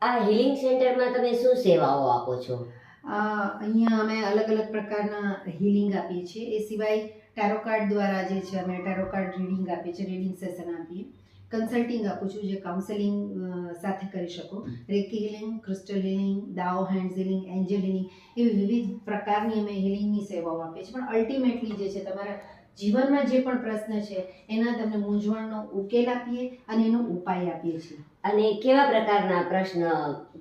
આ હિલિંગ સેન્ટરમાં તમે શું સેવાઓ આપો છો? અહીંયા અમે અલગ અલગ પ્રકારના હિલિંગ આપીએ છીએ. એ સિવાય ટેરો કાર્ડ દ્વારા જે છે અમે ટેરો કાર્ડ રીડિંગ આપીએ છીએ, રીડિંગ સેશન આપીએ. કન્સલ્ટિંગ આપું છું, જે કાઉન્સેલિંગ સાથે કરી શકો. રેકી હિલિંગ, ક્રિસ્ટલ હિલિંગ, દાઓ હેન્ડ્સ હિલિંગ, એન્જલ હિલિંગ, એવી વિવિધ પ્રકારની અમે હિલિંગની સેવાઓ આપીએ છીએ. પણ અલ્ટિમેટલી જે છે તમારા જીવનમાં જે પણ પ્રશ્ન છે એના તમને મૂંઝવણનો ઉકેલ આપીએ અને એનો ઉપાય આપીએ છીએ. અને કેવા પ્રકારના પ્રશ્ન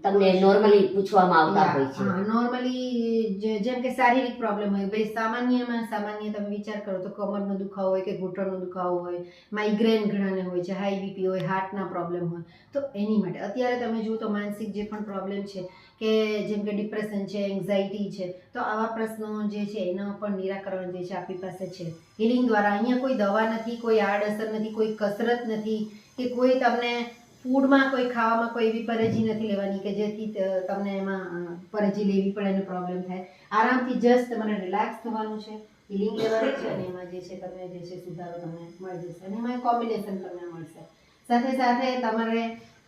તમને નોર્મલી પૂછવામાં આવતા હોય છે? નોર્મલી જેમ કે શારીરિક પ્રોબ્લેમ હોય, ભાઈ સામાન્ય તમે વિચાર કરો તો કમરનો દુખાવો હોય કે ઘૂંટણનો દુખાવો હોય, માઇગ્રેન ઘણાને હોય છે, હાઈ બીપી હોય, હાર્ટના પ્રોબ્લેમ હોય, તો એની માટે અત્યારે તમે જુઓ તો માનસિક જે પણ પ્રોબ્લેમ છે કે જેમ કે ડિપ્રેશન છે, એન્ઝાઇટી છે, તો આવા પ્રશ્નો જે છે એના પણ નિરાકરણ જે છે આપણી પાસે છે હિલિંગ દ્વારા. અહીંયા કોઈ દવા નથી, કોઈ આડઅસર નથી, કોઈ કસરત નથી કે કોઈ તમને ફૂડમાં કોઈ ખાવામાં કોઈ એવી પરેજી નથી લેવાની કે જેથી તમને એમાં પરેજી લેવી પડે અને પ્રોબ્લેમ થાય. આરામથી જસ્ટ તમારે રિલેક્સ થવાનું છે, હિલિંગ લેવાની છે અને એમાં જે છે તમને જે છે સુધારો તમને મળી જશે અને એમાં કોમ્બિનેશન તમને મળશે. સાથે સાથે તમારે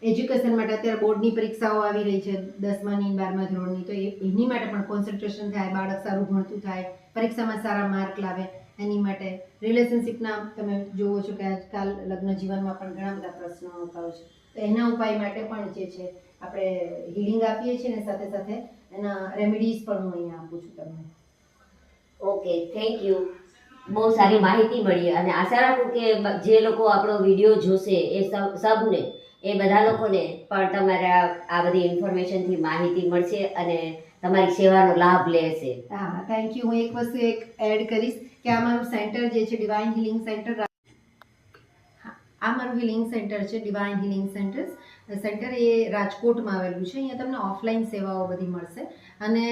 એજ્યુકેશન માટે અત્યારે બોર્ડની પરીક્ષાઓ આવી રહી છે 10માની 12મા ધોરણની, તો એની માટે પણ કોન્સન્ટ્રેશન થાય, બાળક સારું ભણતું થાય, પરીક્ષામાં સારા માર્ક લાવે, એની માટે રિલેશનશિપના તમે જુઓ છો કે આજકાલ લગ્ન જીવનમાં પણ ઘણા બધા પ્રશ્નો આવતા હોય છે, તો એના ઉપાય માટે પણ જે છે આપણે હિલિંગ આપીએ છીએ અને સાથે સાથે એના રેમેડીઝ પણ હું અહીંયા આપું છું તમને. Okay, thank you. બહુ સારી માહિતી મળી અને આશા રાખું કે જે લોકો આપણો વિડીયો જોશે એ સબને, એ બધા લોકોને પણ તમારા આ બધી ઇન્ફોર્મેશનથી માહિતી મળશે અને તમારી સેવાનો લાભ લેશે. હા, થેન્ક યુ. હું એક વસ્તુ એડ કરીશ કે આ મારું સેન્ટર જે છે ડિવાઇન હિલિંગ સેન્ટર, આ મારું હિલિંગ સેન્ટર છે ડિવાઇન હિલિંગ સેન્ટર એ રાજકોટમાં આવેલું છે. અહીંયા તમને ઓફલાઈન સેવાઓ બધી મળશે અને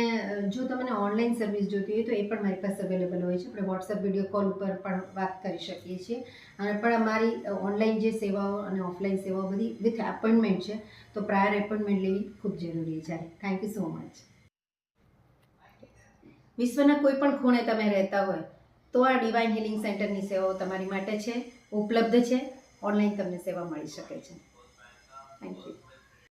જો તમને ઓનલાઈન સર્વિસ જોઈતી હોય તો એ પણ મારી પાસે અવેલેબલ હોય છે. આપણે વોટ્સઅપ વિડીયો કોલ ઉપર પણ વાત કરી શકીએ છીએ અને પણ અમારી ઓનલાઈન જે સેવાઓ અને ઓફલાઈન સેવાઓ બધી વિથ એપોઇન્ટમેન્ટ છે, તો પ્રાયર એપોઇન્ટમેન્ટ લેવી ખૂબ જરૂરી છે. Thank you so much. વિશ્વના કોઈ પણ ખૂણે તમે રહેતા હોય તો આ ડિવાઇન હિલિંગ સેન્ટરની સેવાઓ તમારી માટે છે, ઉપલબ્ધ છે. ઓનલાઈન તમને સેવા મળી શકે છે. Thank you.